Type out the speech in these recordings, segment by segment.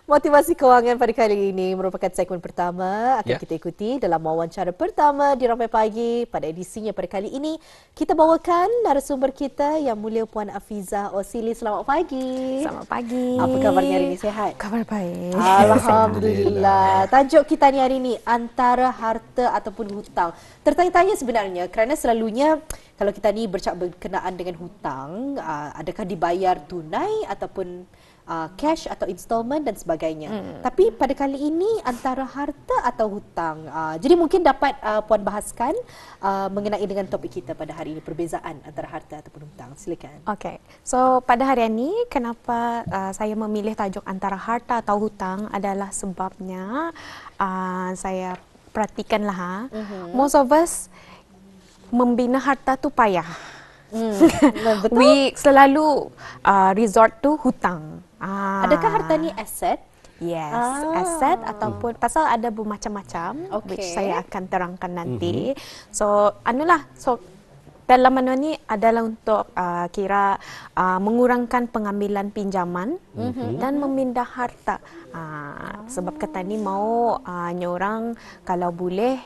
Motivasi kewangan pada kali ini merupakan segmen pertama akan kita ikuti dalam wawancara pertama di Ramai Pagi. Pada edisinya pada kali ini, kita bawakan narasumber kita yang mulia Puan Afizah Osili. Selamat pagi. Selamat pagi. Apa kabarnya hari ini? Sehat? Kabar baik. Alhamdulillah. Tajuk kita ni hari ini, antara harta ataupun hutang. Tertanya-tanya sebenarnya kerana selalunya kalau kita ni bercakap berkenaan dengan hutang, adakah dibayar tunai ataupun cash atau installment dan sebagainya. Tapi pada kali ini antara harta atau hutang. Jadi mungkin dapat Puan bahaskan mengenai dengan topik kita pada hari ini, perbezaan antara harta ataupun hutang. Silakan. Okey. So pada hari ini kenapa saya memilih tajuk antara harta atau hutang adalah sebabnya saya perhatikanlah most of us membina harta tu payah. Betul. We selalu resort to hutang. Adakah harta ni aset? Yes, aset ataupun pasal ada bermacam-macam, which saya akan terangkan nanti. So, dalam mana ni adalah untuk mengurangkan pengambilan pinjaman dan memindah harta. Sebab kata ni mau nyorang kalau boleh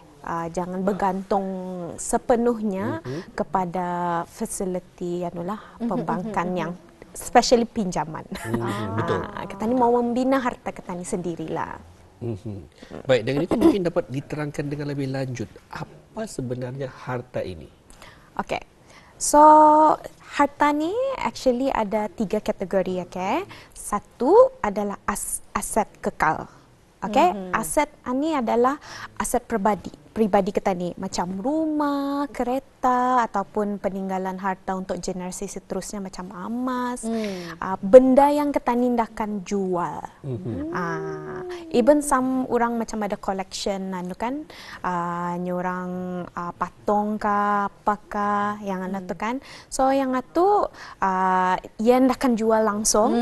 jangan bergantung sepenuhnya kepada fasiliti perbankan yang especially pinjaman. Betul. Kata ni mau membina harta kata ni sendirilah. Baik, dengan itu mungkin dapat diterangkan dengan lebih lanjut apa sebenarnya harta ini. Okey. So, harta ni actually ada 3 kategori, okey. Satu adalah aset kekal. Okey, aset ni adalah aset pribadi kita ni, macam rumah, kereta ataupun peninggalan harta untuk generasi seterusnya macam emas, benda yang kita ni akan jual. Even some orang macam ada collection kan, nyorang patung kah apakah yang tu kan. So yang tu yang akan jual langsung,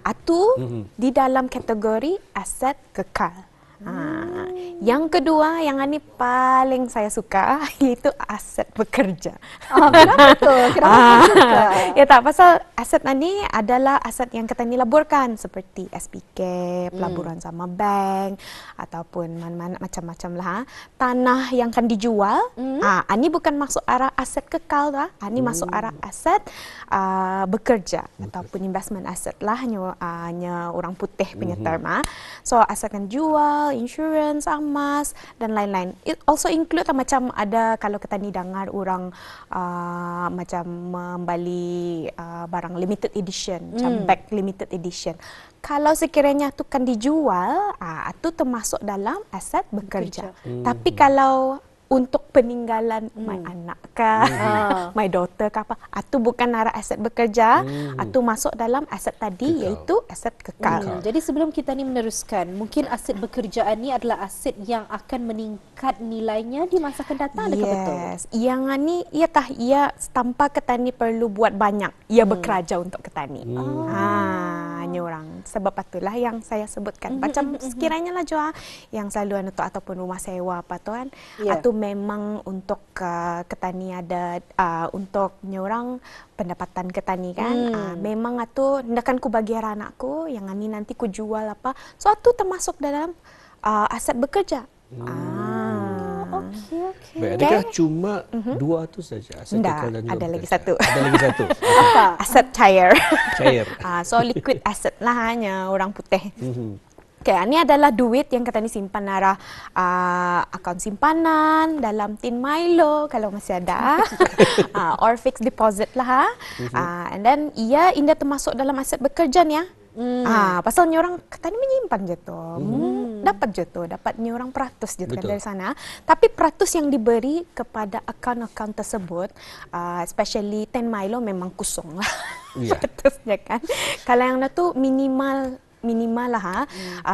itu di dalam kategori aset kekal. Yang kedua, yang ini paling saya suka, iaitu aset bekerja. Kenapa tu? Kenapa suka? Ya tak, pasal aset ini adalah aset yang kita ni laburkan seperti SPK, pelaburan sama bank ataupun mana-mana macam-macam lah. Tanah yang akan dijual, ini bukan masuk arah aset kekal lah. Ini masuk arah aset bekerja ataupun investment asset lah, hanya orang putih punya term. So aset akan jual, insurance, emas dan lain-lain. It also include macam ada kalau kita ni dengar orang macam membeli barang limited edition, macam bag limited edition. Kalau sekiranya tu kan dijual, itu termasuk dalam aset bekerja. Tapi kalau untuk peninggalan my anak kah, my daughter kah apa, itu bukan arah aset bekerja, itu masuk dalam aset tadi kekal, iaitu aset kekal. Jadi sebelum kita ni meneruskan, mungkin aset bekerjaan ni adalah aset yang akan meningkat nilainya di masa akan datang, adakah betul? Yes, yang ni ia tanpa ketani perlu buat banyak, ia bekerja untuk ketani. Orang sebab itulah yang saya sebutkan. Macam sekiranya lah jual yang selalu ataupun rumah sewa apa tu kan, atau memang untuk ketani ada untuk nyorang pendapatan ketani kan, memang itu hendakan ku bagi anakku yang ini nanti ku jual apa, so itu termasuk dalam aset bekerja. Okey. Baik, adakah cuma dua tu saja? Aset kekal dan juga ada lagi bekerja? satu. Ada lagi satu. Apa? Aset cair. Cair. So liquid asset lah hanya orang putih. Okay, ini adalah duit yang kita ni simpan arah akaun simpanan dalam tin Milo kalau masih ada, or fixed deposit lah. And then ia indah termasuk dalam aset bekerja ni ya. Pasal ni orang kata ni menyimpan je tu, dapat je tu, dapat ni orang peratus je tu kan dari sana. Tapi peratus yang diberi kepada akaun-akaun tersebut, especially Ten Milo memang kosong lah peratusnya kan. Kalau yang tu minimal lah,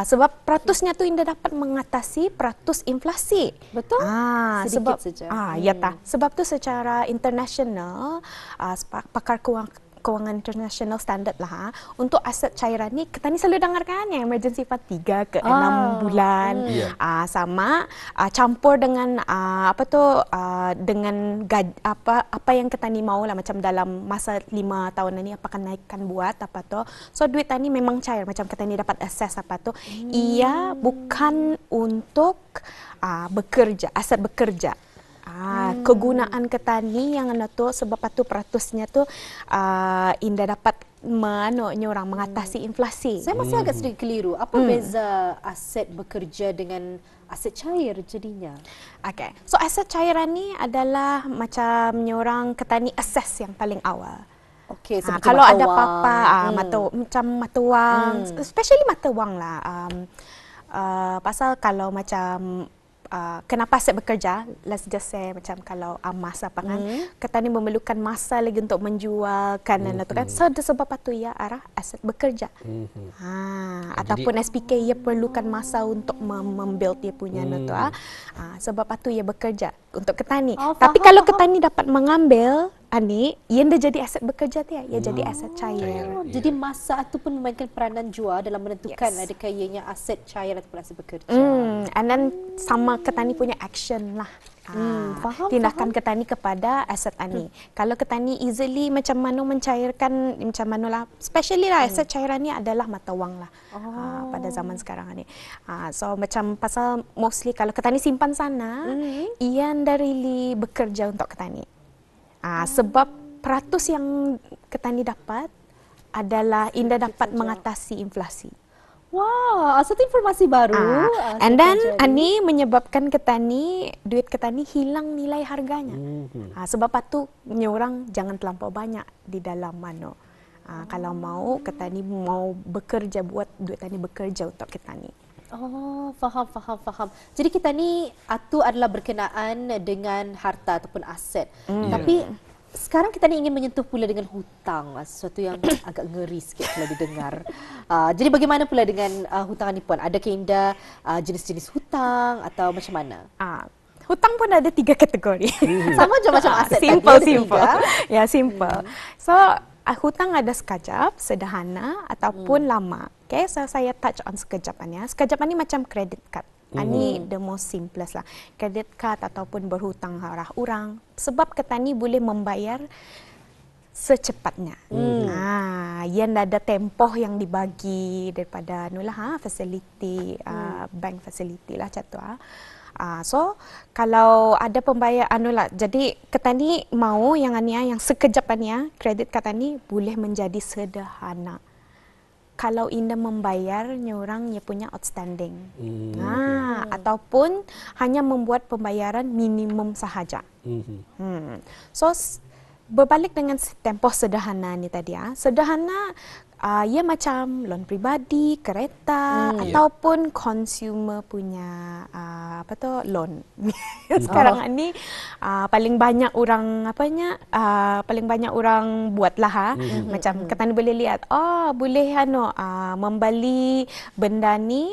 sebab peratusnya tu indah dapat mengatasi peratus inflasi. Betul. Sebab Sedikit saja. ya tak. Sebab tu secara international pakar kewangan international standard lah. Untuk aset cairan ni, kita ni selalu dengarkan yang emergency fund 3 ke 6 bulan. Sama campur dengan dengan apa yang kita ni mau lah, macam dalam masa 5 tahun ni apa kenaikan buat apa tu. So duit tani memang cair, macam kita ni dapat akses apa tu. Ia bukan untuk bekerja, aset bekerja. Kegunaan ketani yang tu sebab tu peratusnya tu indah dapat orang mengatasi inflasi. Saya masih agak sedikit keliru. Apa beza aset bekerja dengan aset cair jadinya? Okay. So aset cairan ni adalah macam orang ketani akses yang paling awal. Okey, seperti kalau mata ada wang. apa-apa macam mata wang, especially mata wang lah. Pasal kalau macam kenapa aset bekerja, let's just say macam kalau emas apa kan, ketani memerlukan masa lagi untuk menjual kan, kan. So sebab itu ya arah aset bekerja. Ataupun SPK ia perlukan masa untuk membuild dia punya sebab itu ia bekerja untuk ketani. Tapi kalau ketani dapat mengambil ia dah jadi aset bekerja dia, ia jadi aset cair. Jadi masa itu pun memainkan peranan jua dalam menentukan adakah ianya aset cair ataupun aset bekerja. And then sama ketani punya action lah. Tindakan ketani kepada aset ani. Kalau ketani easily macam mana mencairkan, macam mana lah, especially lah aset cairan ni adalah mata wang lah pada zaman sekarang ni. So macam pasal mostly kalau ketani simpan sana, ia really bekerja untuk ketani. Sebab peratus yang ketani dapat adalah indah dapat mengatasi inflasi. Wah, satu informasi baru. And then ani menyebabkan duit ketani hilang nilai harganya. Sebab itu orang jangan terlampau banyak di dalam mano. Kalau mau ketani mau bekerja, buat duit tani bekerja untuk ketani. Oh, faham. Jadi kita ni itu adalah berkenaan dengan harta ataupun aset. Tapi sekarang kita ni ingin menyentuh pula dengan hutang, sesuatu yang agak ngeri sikit kalau didengar. Jadi bagaimana pula dengan hutang ni pun? Adakah Indah jenis-jenis hutang atau macam mana? Hutang pun ada 3 kategori. Sama je macam aset simple. tadi. Ya, simple. So hutang ada sekejap, sederhana ataupun lama. Okay, so saya touch on sekejapannya. Sekejapan ni macam credit card. Ini the most simplest lah. Credit card ataupun berhutang arah orang. Sebab ketani boleh membayar secepatnya. Yang ada tempoh yang dibagi daripada facility, bank facility lah macam tu. So kalau ada pembayar jadi ketani mau yang sekejapannya kredit ketani boleh menjadi sederhana. Kalau Indah membayar orang punya outstanding. Ataupun hanya membuat pembayaran minimum sahaja. So berbalik dengan tempoh sederhana ni tadi sederhana ia macam loan pribadi, kereta ataupun consumer punya loan. Sekarang ni paling banyak orang paling banyak orang buatlah macam ketani boleh lihat boleh membeli benda ni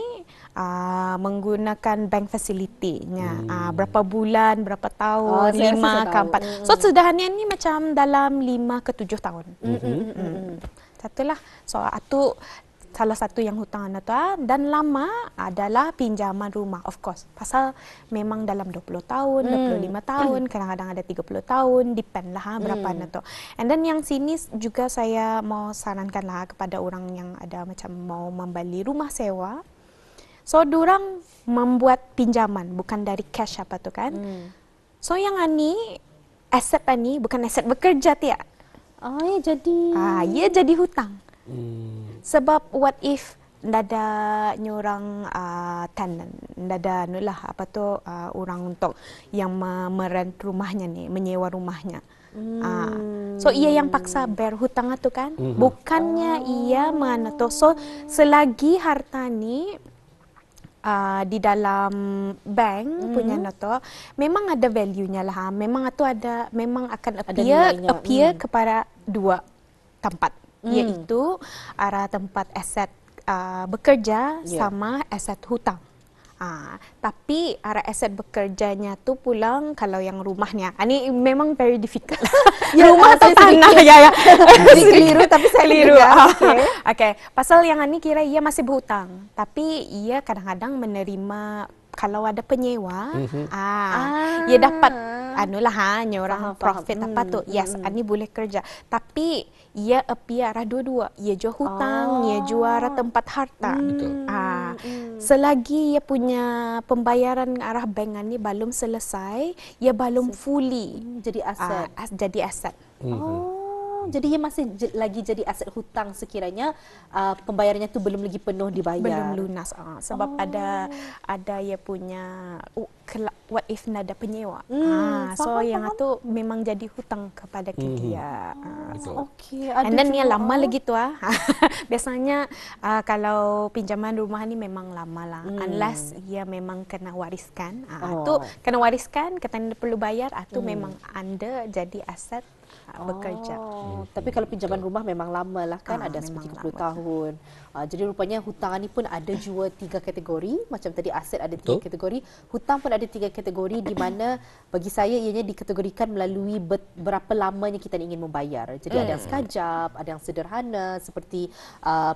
menggunakan bank facility-nya. Berapa bulan, berapa tahun, 5 ke 4. So sederhana ni macam dalam 5 ke 7 tahun. Satulah. So itu salah satu yang hutang dan lama adalah pinjaman rumah, of course. Pasal memang dalam 20 tahun, 25 tahun, kadang-kadang ada 30 tahun, depend lah berapa tu. And then yang sini juga saya mau sarankan lah kepada orang yang ada macam mau membeli rumah sewa. So diorang membuat pinjaman bukan dari cash apa tu kan. So yang ani aset ani bukan aset bekerja tiak. Ia jadi hutang. Sebab what if ada orang tenant, ada orang untuk yang merent rumahnya ni, menyewa rumahnya. So ia yang paksa bayar hutang tu kan. Bukannya ia mana tu. So selagi harta ni di dalam bank punya noto memang ada value-nya lah. Memang itu ada, memang akan appear kepada 2 tempat, iaitu arah tempat aset bekerja sama aset hutang. Tapi arah aset bekerjanya tu pulang kalau yang rumahnya. Ini memang very difficult. Rumah atau tanah ya. Keliru tapi saya Keliru. Okay. Okay. Pasal yang ini kira ia masih berhutang, tapi ia kadang-kadang menerima kalau ada penyewa, ia dapat orang profit apa tu. Yes, ini boleh kerja. Tapi ia appear arah dua-dua. Ia jual hutang, ia jual tempat harta. Selagi ia punya pembayaran arah bank ni belum selesai, ia belum fully jadi aset. Jadi aset. Jadi ia masih lagi jadi aset hutang sekiranya pembayarannya tu belum lagi penuh dibayar. Belum lunas. Sebab ada ia punya what if nada penyewa. So yang itu memang jadi hutang kepada dia. Okey. And then yang lama lagi tu biasanya kalau pinjaman rumah ni memang lama lah. Unless ia memang kena wariskan. Tu kena wariskan, kita perlu bayar, tu memang anda jadi aset bekerja. Tapi kalau pinjaman rumah memang lama lah kan, ada seperti 30 tahun. Jadi rupanya hutang ni pun ada jua 3 kategori. Macam tadi aset ada 3 kategori, hutang pun ada 3 kategori, di mana bagi saya ianya dikategorikan melalui berapa lamanya kita ingin membayar. Jadi ada yang sekajap, ada yang sederhana seperti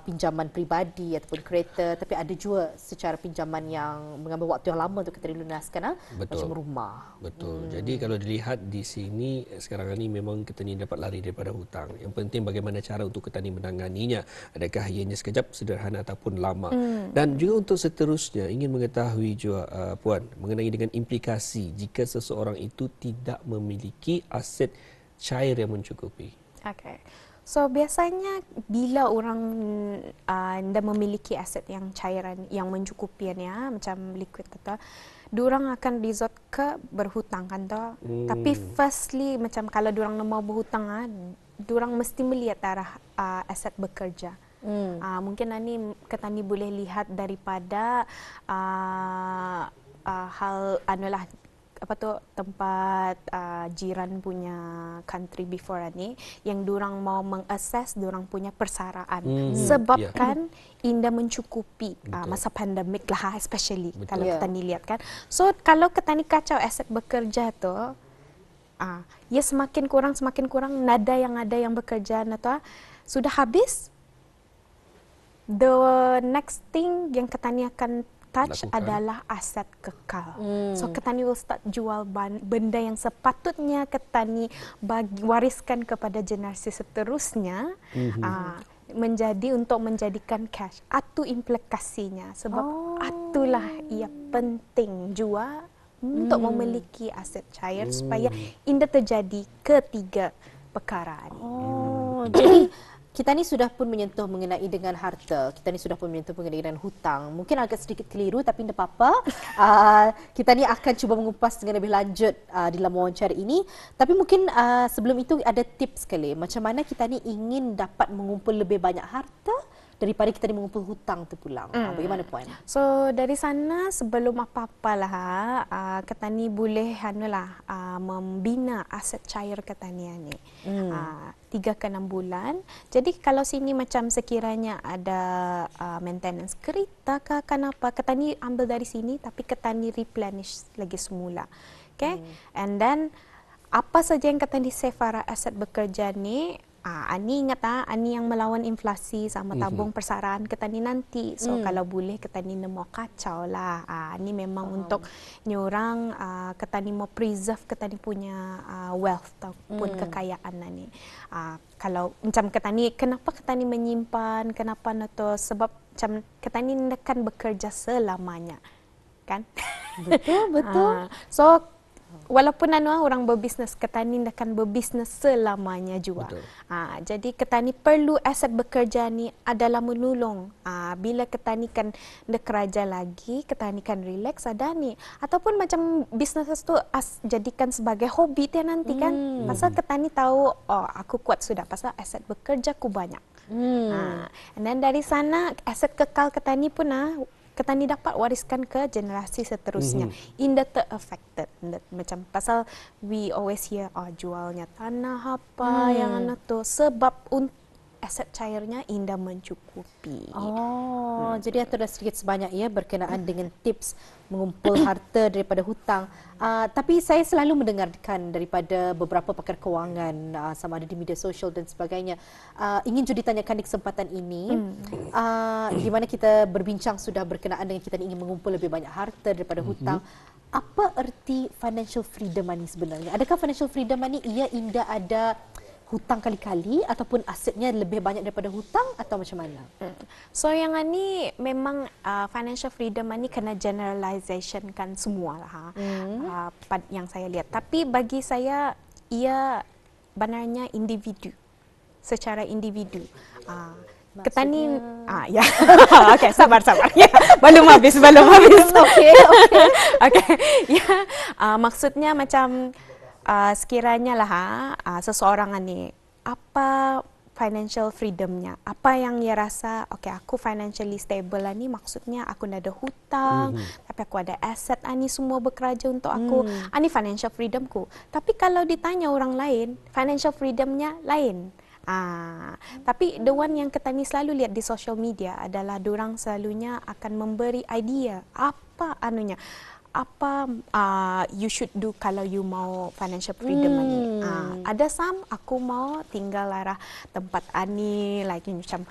pinjaman peribadi ataupun kereta, tapi ada jua secara pinjaman yang mengambil waktu yang lama untuk kita lunaskan, macam rumah. Betul. Jadi kalau dilihat di sini sekarang ini memang kita ni dapat lari daripada hutang. Yang penting bagaimana cara untuk kita ni menanganinya. Adakah ianya sekejap, sederhana ataupun lama. Dan juga untuk seterusnya ingin mengetahui juga Puan mengenai dengan implikasi jika seseorang itu tidak memiliki aset cair yang mencukupi. Okay. So biasanya bila orang anda memiliki aset yang cairan yang mencukupinya macam liquid atau diorang akan resort ke berhutang kan tu. Tapi firstly macam kalau diorang mau berhutang diorang mesti melihat arah aset bekerja. Mungkin Ketani boleh lihat daripada hal tempat jiran punya country before ni yang diorang mau mengassess diorang punya persaraan. Sebab kan indah mencukupi masa pandemik lah especially. Kalau kita ni lihat kan. So kalau kita ni kacau aset bekerja tu ya semakin kurang nada yang bekerja atau sudah habis. The next thing yang Ketani akan touch adalah aset kekal. So Ketani will start jual benda yang sepatutnya Ketani wariskan kepada generasi seterusnya menjadi untuk menjadikan cash. Itu implikasinya sebab itulah ia penting jua untuk memiliki aset cair supaya indah terjadi ketiga perkara ini. Jadi kita ni sudah pun menyentuh mengenai dengan harta. Kita ni sudah pun menyentuh mengenai dengan hutang. Mungkin agak sedikit keliru tapi tidak apa-apa. Kita ni akan cuba mengupas dengan lebih lanjut di dalam wawancara ini. Tapi mungkin sebelum itu ada tips sekali. Macam mana kita ni ingin dapat mengumpul lebih banyak harta daripada kita ni mengumpul hutang tu pulang. Bagaimana Puan? So dari sana sebelum apa-apalah kita ni boleh membina aset cair kita ni 3 ke 6 bulan. Jadi kalau sini macam sekiranya ada maintenance kereta ke kenapa kita ni ambil dari sini tapi kita ni replenish lagi semula. Okay? And then apa saja yang kita ni save para aset bekerja ni Ani ingat Ani yang melawan inflasi sama tabung persaraan kita ni nanti. So kalau boleh kita ni mau kacau lah. Ini memang untuk nyorang kita ni mau preserve kita ni punya wealth ataupun kekayaan ni. Kalau macam kita ni kenapa kita ni menyimpan, kenapa tu sebab macam kita ni akan bekerja selamanya. Kan? Betul. So walaupun orang berbisnes, Ketani akan berbisnes selamanya juga. Jadi Ketani perlu aset bekerja ni adalah menolong. Bila Ketani kan kerja lagi, Ketani kan relax ada ni. Ataupun macam bisnes tu jadikan sebagai hobi dia nanti kan. Pasal Ketani tahu, aku kuat sudah pasal aset bekerja ku banyak. And then dari sana aset kekal Ketani pun Ketani dapat wariskan ke generasi seterusnya. Indah ter-affected. Macam pasal we always hear jualnya tanah apa yang tu sebab aset cairnya indah mencukupi. Jadi itu dah sedikit sebanyak ya berkenaan dengan tips mengumpul harta daripada hutang. Tapi saya selalu mendengarkan daripada beberapa pakar kewangan sama ada di media sosial dan sebagainya. Ingin juga ditanyakan di kesempatan ini, di mana kita berbincang sudah berkenaan dengan kita ingin mengumpul lebih banyak harta daripada hutang. Apa erti financial freedom ini sebenarnya? Adakah financial freedom ini ia indah ada hutang kali-kali ataupun asetnya lebih banyak daripada hutang atau macam mana? So yang ini memang financial freedom ini kena generalization kan semua lah yang saya lihat. Tapi bagi saya ia benarnya individu, secara individu. Ketani ya. Okey, sabar. Ya, belum habis. Okey. Ya, maksudnya macam sekiranya lah seseorang ni apa financial freedomnya, apa yang ia rasa okey aku financially stable ni maksudnya aku dah ada hutang tapi aku ada aset ni semua bekerja untuk aku, ni financial freedomku. Tapi kalau ditanya orang lain financial freedomnya lain. Tapi the one yang kita ni selalu lihat di social media adalah diorang selalunya akan memberi idea apa apa you should do kalau you mau financial freedom ni. Ada some aku mau tinggal arah tempat ani lagi macam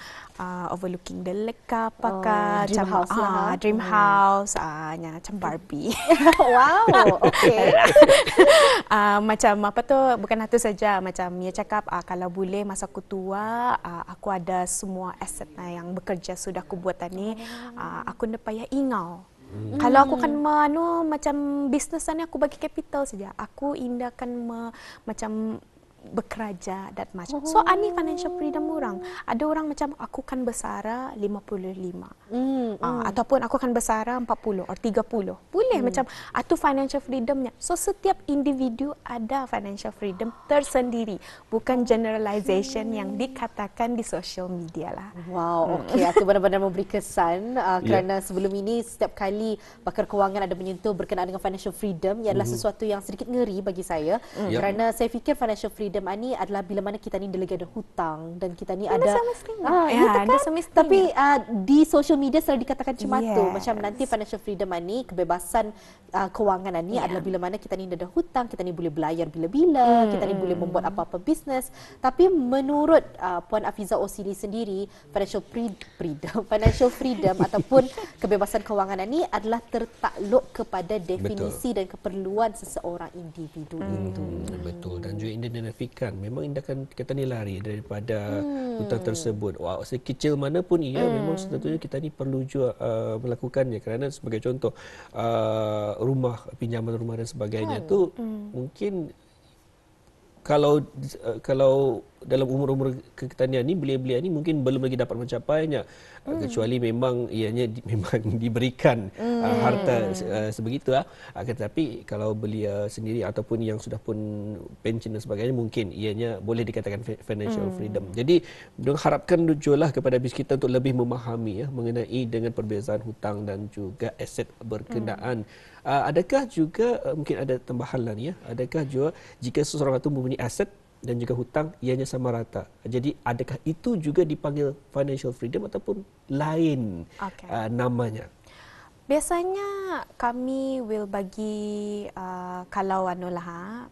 overlooking the lake apakah dream house lah. Dream house macam Barbie. Wow, okey. Macam apa tu, bukan itu saja, macam dia cakap kalau boleh masa aku tua aku ada semua aset yang bekerja sudah aku buat ni, aku nak payah ingau. Kalau aku kan macam bisnes ni aku bagi capital saja. Aku indahkan macam bekerja dan macam. So ani financial freedom orang. Ada orang macam aku kan bersara 55. Ataupun aku kan bersara 40 atau 30. Boleh macam itu financial freedomnya. So setiap individu ada financial freedom tersendiri, bukan generalization yang dikatakan di social media lah. Wow, okey. Itu benar-benar memberi kesan kerana sebelum ini setiap kali pakar kewangan ada menyentuh berkenaan dengan financial freedom, ia adalah sesuatu yang sedikit ngeri bagi saya. Kerana saya fikir financial freedom ini adalah bila mana kita ni lagi ada hutang dan kita ni ada semestinya. Tapi di social media selalu dikatakan macam tu, macam nanti financial freedom ini, kebebasan kewangan ini adalah bila mana kita ni ada hutang, kita ni boleh belayar bila-bila, kita ni boleh membuat apa-apa bisnes. Tapi menurut Puan Afiza Osili sendiri, financial freedom ataupun kebebasan kewangan ini adalah tertakluk kepada definisi dan keperluan seseorang individu itu. Betul, dan juga identifikasi memang tindakan kita ni lari daripada hutang tersebut. Sekecil mana pun ia memang tentunya kita ni perlu juga melakukannya, kerana sebagai contoh rumah, pinjaman rumah dan sebagainya tu mungkin kalau dalam umur-umur keketanian ni belia-belia ni mungkin belum lagi dapat mencapainya, kecuali memang ianya memang diberikan harta sebegitu tetapi kalau belia sendiri ataupun yang sudah pun pension dan sebagainya mungkin ianya boleh dikatakan financial freedom. Jadi harapkan jualah kepada habis kita untuk lebih memahami mengenai dengan perbezaan hutang dan juga aset berkenaan. Adakah juga mungkin ada tambahan lah ni adakah juga jika seseorang itu mempunyai aset dan juga hutang ianya sama rata, jadi adakah itu juga dipanggil financial freedom ataupun lain namanya? Biasanya kami will bagi kalau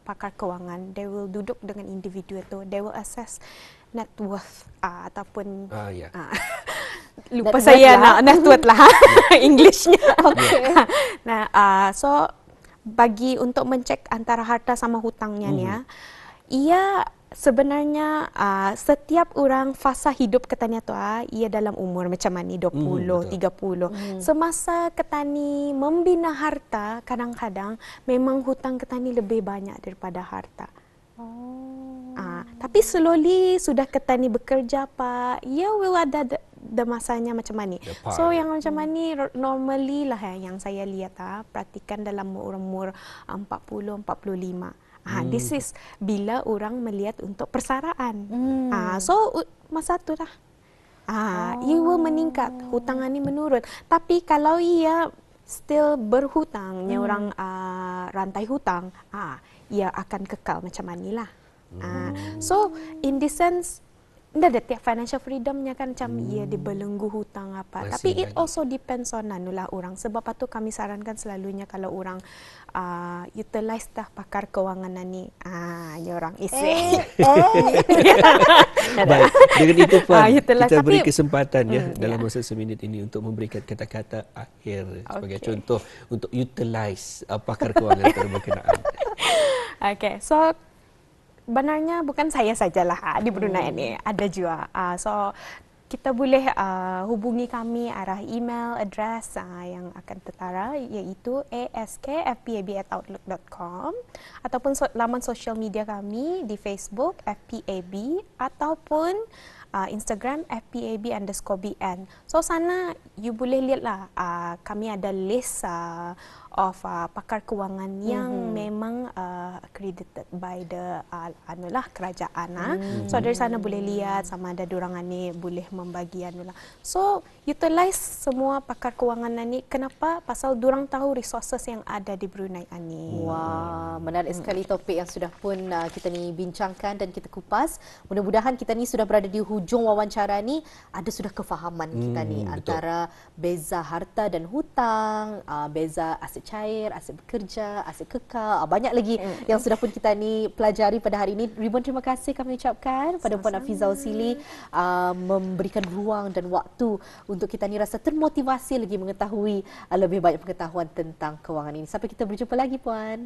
pakar kewangan, they will duduk dengan individu itu, they will assess net worth ataupun lupa saya net worth lah Englishnya. So bagi untuk mencek antara harta sama hutangnya ni ia sebenarnya setiap orang fasa hidup ketani tu ia dalam umur macam ni 20, 30. Semasa ketani membina harta, kadang-kadang memang hutang ketani lebih banyak daripada harta. Tapi slowly sudah ketani bekerja ia will ada masanya macam ni. So yang macam ni normally lah yang saya lihat perhatikan dalam umur 40, 45. This is bila orang melihat untuk persaraan. So masa tu dah ia will meningkat, hutang ni menurun. Tapi kalau ia still berhutang, orang rantai hutang, ia akan kekal macam ni lah. So in this sense Nda ada tiap financial freedomnya kan macam ia dibelenggu hutang apa. Masih Tapi it lagi. also depends on anulah orang. Sebab itu kami sarankan selalunya kalau orang utilize dah pakar kewangan ni. Ni orang isi. Baik, dengan itu Puan, itulah. kita beri Tapi- kesempatan ya dalam ya. masa seminit ini untuk memberikan kata-kata akhir sebagai Okey. contoh untuk utilize pakar kewangan berkenaan. Okay, so benarnya bukan saya sajalah di Brunei ini, ada juga. So kita boleh hubungi kami arah email address yang akan tertara iaitu askfpab@outlook.com ataupun laman sosial media kami di Facebook FPAB ataupun Instagram FPAB_BN. So sana you boleh lihatlah kami ada list of pakar kewangan yang memang accredited by the kerajaan. So dari sana boleh lihat sama ada diorang ni boleh membagi anulah. So utilize semua pakar kewangan ni. Kenapa? Pasal diorang tahu resources yang ada di Brunei ni. Wah, menarik sekali topik yang sudah pun kita ni bincangkan dan kita kupas. Mudah-mudahan kita ni sudah berada di hujung wawancara ni, ada sudah kefahaman kita ni antara beza harta dan hutang, beza aset cair, aset bekerja, aset kekal, banyak lagi yang sudah pun kita ni pelajari pada hari ini. Ribuan terima kasih kami ucapkan pada Puan Afizah Osili memberikan ruang dan waktu untuk kita ni rasa termotivasi lagi mengetahui lebih banyak pengetahuan tentang kewangan ini. Sampai kita berjumpa lagi Puan.